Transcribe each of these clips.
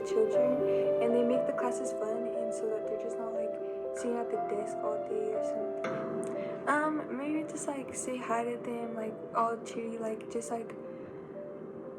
the children, and they make the classes fun, and so that they're just not like sitting at the desk all day or something. Maybe just like say hi to them, like all cheery, like just like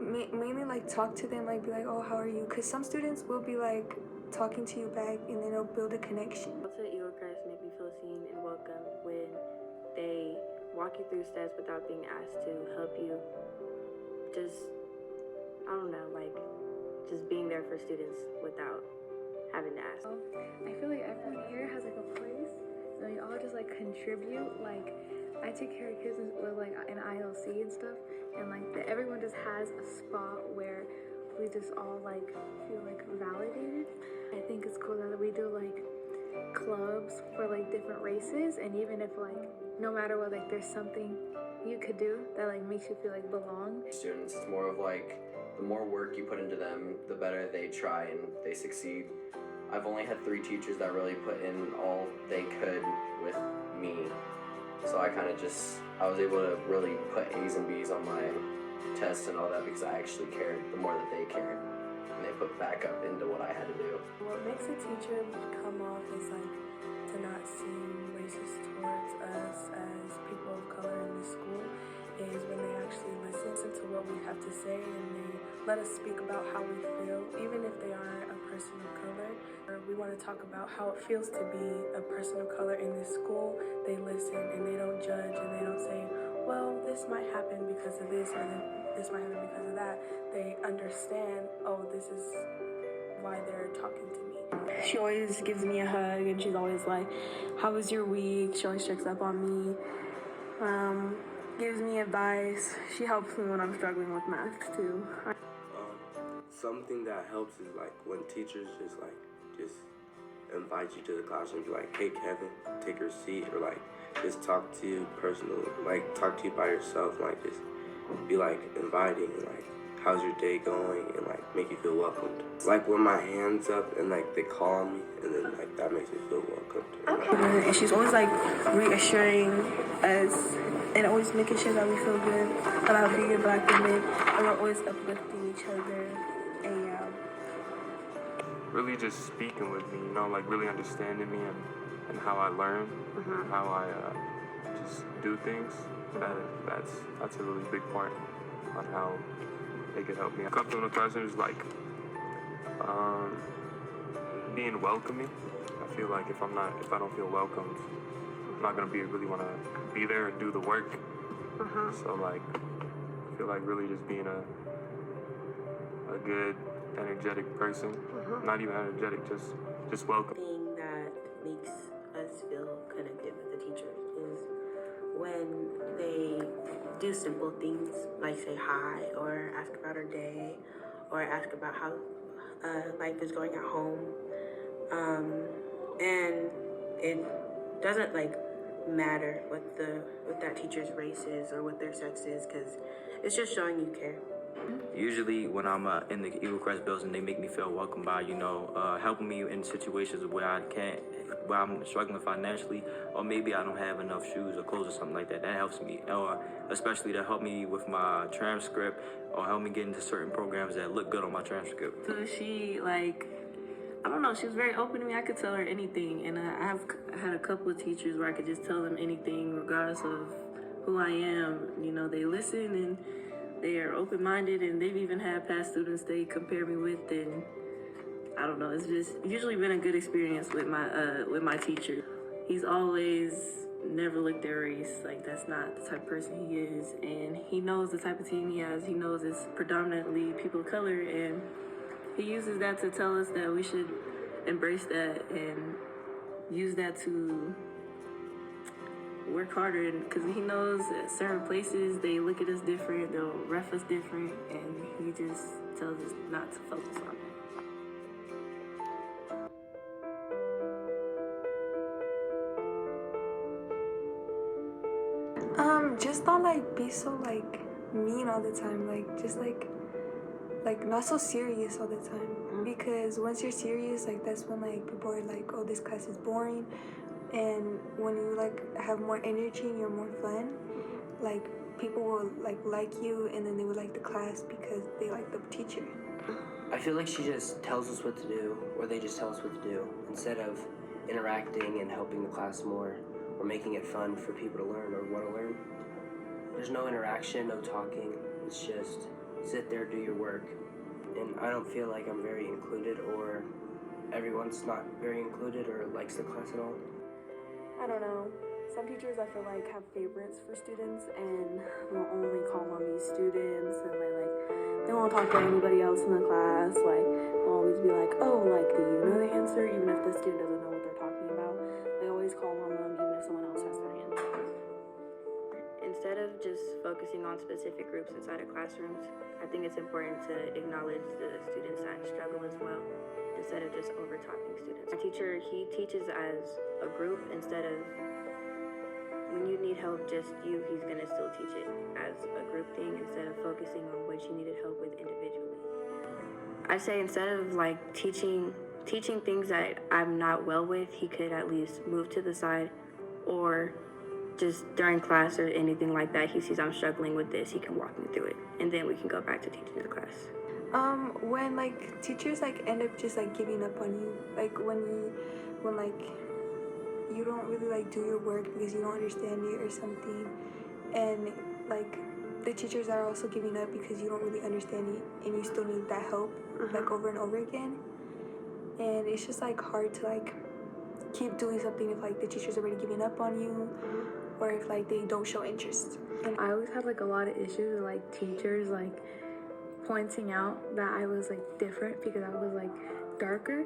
mainly like talk to them, like be like, oh, how are you? Because some students will be like talking to you back, and then they'll build a connection. Also, Eagle-Crest make me feel seen and welcome when they walk you through steps without being asked to, help you just, I don't know, like just being there for students without having to ask. I feel like everyone here has like a place, so you all just like contribute. Like I take care of kids with like an ILC and stuff, and like everyone just has a spot where we just all like feel like validated. I think it's cool that we do like clubs for like different races, and even if like no matter what, like there's something you could do that like makes you feel like belong. Students, it's more of like the more work you put into them, the better they try and they succeed. I've only had 3 teachers that really put in all they could with me. So I was able to really put A's and B's on my tests and all that because I actually cared the more that they cared. And they put back up into what I had to do. What makes a teacher come off is like to not seem racist towards us as people of color in the school is when they actually listen to what we have to say and they let us speak about how we feel, even if they aren't a person of color. Or we want to talk about how it feels to be a person of color in this school. They listen and they don't judge and they don't say, well, this might happen because of this or this might happen because of that. They understand, oh, this is why they're talking to me. She always gives me a hug, and she's always like, how was your week? She always checks up on me, gives me advice. She helps me when I'm struggling with math too. Something that helps is like when teachers just invite you to the classroom and be like, hey Kevin, take your seat, or like just talk to you personal, like talk to you by yourself, like just be like inviting, like how's your day going, and like make you feel welcomed. Like when my hand's up and like they call me, and then like that makes me feel welcomed. Okay. And she's always like reassuring us and always making sure that we feel good about being Black women, and we're always uplifting each other. And really just speaking with me, you know, like really understanding me and how I learn, and how I just do things. That's a really big part on how they could help me. Coming to the classroom is like being welcoming. I feel like if I don't feel welcomed, I'm not gonna really want to be there and do the work. So like, I feel like really just being a good, energetic person. Not even energetic, just welcome. The thing that makes us feel connected with the teachers is when they do simple things like say hi or ask about our day or ask about how life is going at home. And it doesn't like matter what that teacher's race is or what their sex is, because it's just showing you care. Usually when I'm in the Eagle-Crest building, they make me feel welcome by, helping me in situations where I'm struggling financially, or maybe I don't have enough shoes or clothes or something like that. That helps me, or especially to help me with my transcript, or help me get into certain programs that look good on my transcript. so she like, I don't know, she was very open to me. I could tell her anything, and I've had a couple of teachers where I could just tell them anything regardless of who I am. You know, they listen and they are open-minded, and they've even had past students they compare me with, and I don't know, it's just usually been a good experience with my teacher. He's always never looked at race, like that's not the type of person he is, and he knows the type of team he has. He knows it's predominantly people of color, and he uses that to tell us that we should embrace that and use that to work harder, because he knows at certain places they look at us different, they'll ref us different, and he just tells us not to focus on it. Just don't like be so like mean all the time, like just like not so serious all the time, because once you're serious, like that's when like people are like, oh, this class is boring. And when you like have more energy and you're more fun, like people will like you, and then they would like the class because they like the teacher. I feel like she just tells us what to do, or they just tell us what to do, instead of interacting and helping the class more, or making it fun for people to learn or want to learn. There's no interaction, no talking. It's just sit there, do your work. And I don't feel like I'm very included, or everyone's not very included or likes the class at all. I don't know. Some teachers I feel like have favorites for students and will only call on these students, and they won't talk to anybody else in the class. Like they'll always be like, oh, like, do you know the answer? Even if the student doesn't know what they're talking about, they always call on them even if someone else has their answer. Instead of just focusing on specific groups inside of classrooms, I think it's important to acknowledge the students that struggle as well, instead of just over-talking students. My teacher, he teaches as a group instead of, when you need help, just you, he's gonna still teach it as a group thing instead of focusing on what you needed help with individually. I say instead of like teaching things that I'm not well with, he could at least move to the side, or just during class or anything like that, he sees I'm struggling with this, he can walk me through it, and then we can go back to teaching the class. When like teachers like end up just like giving up on you, like when like you don't really like do your work because you don't understand it or something, and like the teachers are also giving up because you don't really understand it and you still need that help like over and over again, and it's just like hard to like keep doing something if like the teacher's already giving up on you, or if like they don't show interest. And I always had like a lot of issues with like teachers like pointing out that I was like different because I was like darker,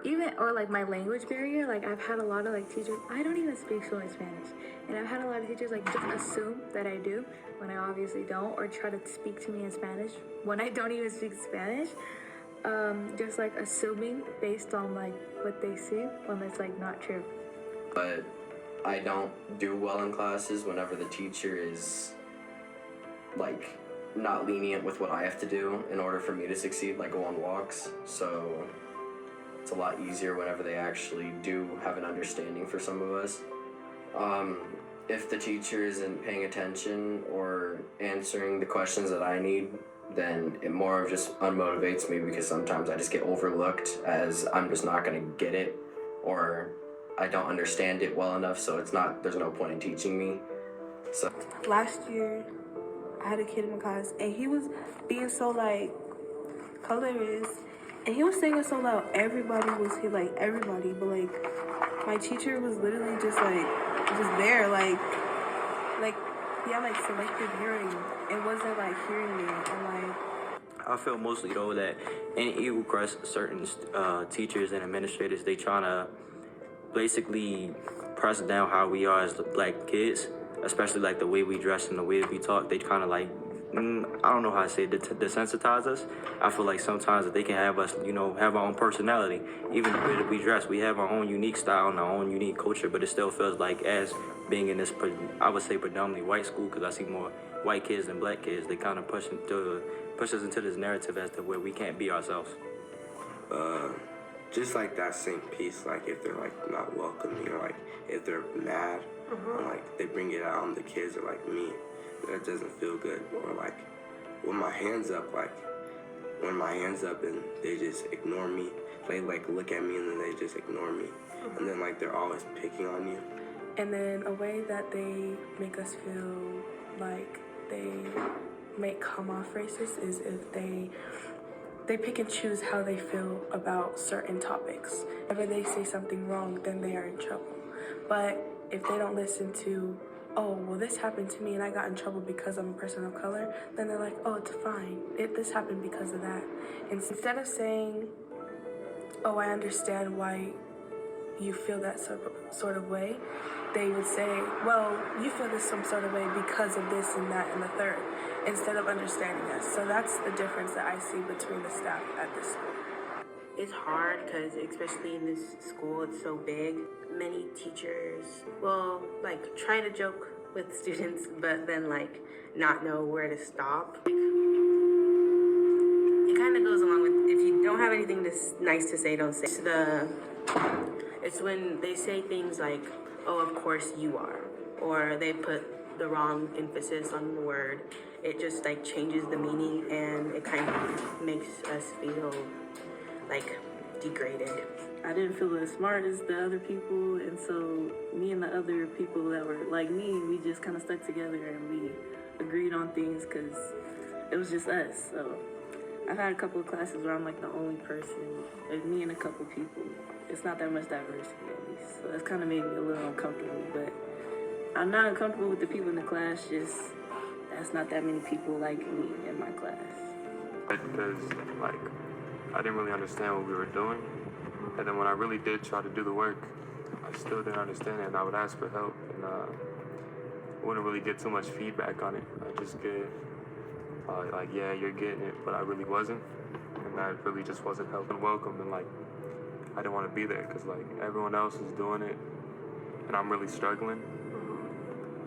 even, or like my language barrier. Like I've had a lot of like teachers, I don't even speak fluent Spanish, and I've had a lot of teachers like just assume that I do when I obviously don't, or try to speak to me in Spanish when I don't even speak Spanish. Just like assuming based on like what they see when it's like not true. But I don't do well in classes whenever the teacher is like not lenient with what I have to do in order for me to succeed, like go on walks. So it's a lot easier whenever they actually do have an understanding for some of us. If the teacher isn't paying attention or answering the questions that I need, then it more of just unmotivates me, because sometimes I just get overlooked as I'm just not gonna get it, or I don't understand it well enough, so there's no point in teaching me. So Last year, I had a kid in my class, and he was being so like colorist, and he was saying it so loud. Everybody was here, like everybody, but like my teacher was literally just there, like he had like selective hearing. It wasn't like hearing me, and like. I feel mostly though that in Eagle Crest, certain teachers and administrators, they trying to basically press down how we are as the black kids, especially like the way we dress and the way we talk. They kind of like, I don't know how to say it, desensitize us. I feel like sometimes that they can have us, have our own personality. Even the way that we dress, we have our own unique style and our own unique culture, but it still feels like, as being in this, I would say predominantly white school, because I see more white kids than black kids, they kind of push us into this narrative as to where we can't be ourselves. Just like that same piece, like if they're like not welcoming, or like if they're mad, or like they bring it out on the kids, or like me, that doesn't feel good. Or like when my hands up, and they just ignore me, they like look at me and then they just ignore me, and then like they're always picking on you. And then a way that they make us feel like they may come off racist is if they pick and choose how they feel about certain topics. Whenever they say something wrong, then they are in trouble. But if they don't listen to, oh, well, this happened to me and I got in trouble because I'm a person of color, then they're like, oh, it's fine. This happened because of that. And instead of saying, oh, I understand why you feel that sort of way, they would say, well, you feel this some sort of way because of this and that and the third, instead of understanding us. So that's the difference that I see between the staff at this school. It's hard because, especially in this school, it's so big. Many teachers will like try to joke with students, but then like not know where to stop. It kind of goes along with, if you don't have anything nice to say, don't say. It's when they say things like, oh, of course you are, or they put the wrong emphasis on the word, it just like changes the meaning, and it kind of makes us feel like degraded. I didn't feel as smart as the other people, and so me and the other people that were like me, we just kind of stuck together and we agreed on things because it was just us. So I've had a couple of classes where I'm like the only person, like me and a couple people. It's not that much diversity at least, so that's kind of made me a little uncomfortable. But I'm not uncomfortable with the people in the class, just that's not that many people like me in my class. Because like I didn't really understand what we were doing, and then when I really did try to do the work, I still didn't understand it, and I would ask for help, and wouldn't really get too much feedback on it. I just get like, yeah, you're getting it, but I really wasn't, and that really just wasn't helping. Welcome, and like I didn't want to be there because like everyone else is doing it, and I'm really struggling.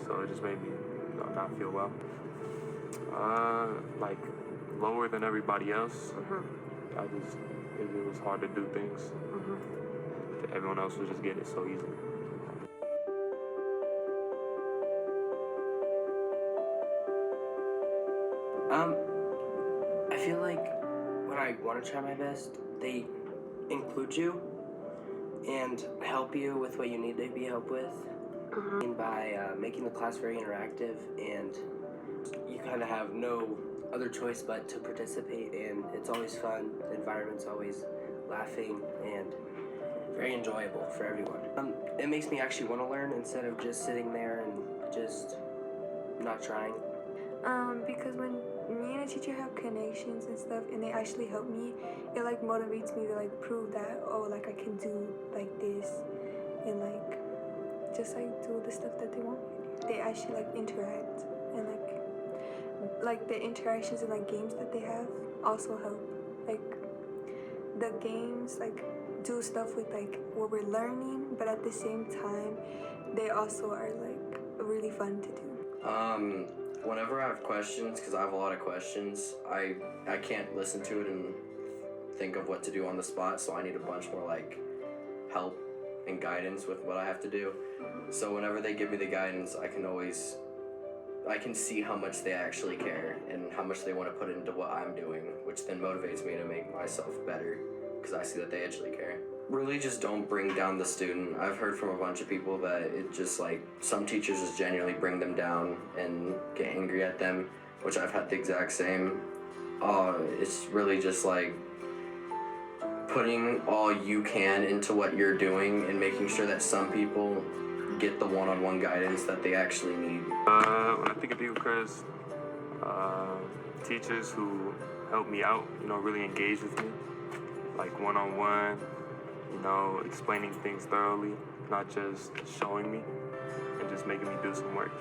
So it just made me not feel well. Like lower than everybody else. It was hard to do things. Everyone else was just getting it so easily. I feel like when I want to try my best, they include you and help you with what you need to be helped with. And by making the class very interactive, and you kind of have no other choice but to participate, and it's always fun. The environment's always laughing and very enjoyable for everyone. It makes me actually want to learn instead of just sitting there and just not trying. Because when me and a teacher have connections and stuff and they actually help me, it like motivates me to like prove that, oh, like I can do like this and like just like do the stuff that they want me to do. They actually like interact, and like the interactions and like games that they have also help. Like the games like do stuff with like what we're learning, but at the same time they also are like really fun to do. Whenever I have questions, because I have a lot of questions, I can't listen to it and think of what to do on the spot, so I need a bunch more like help and guidance with what I have to do. So whenever they give me the guidance, I can see how much they actually care and how much they want to put into what I'm doing, which then motivates me to make myself better because I see that they actually care. Really just don't bring down the student. I've heard from a bunch of people that it just like some teachers just genuinely bring them down and get angry at them, which I've had the exact same. It's really just like putting all you can into what you're doing and making sure that some people get the one-on-one guidance that they actually need. When I think of Hillcrest, teachers who help me out, really engage with me, like one-on-one, explaining things thoroughly, not just showing me and just making me do some work.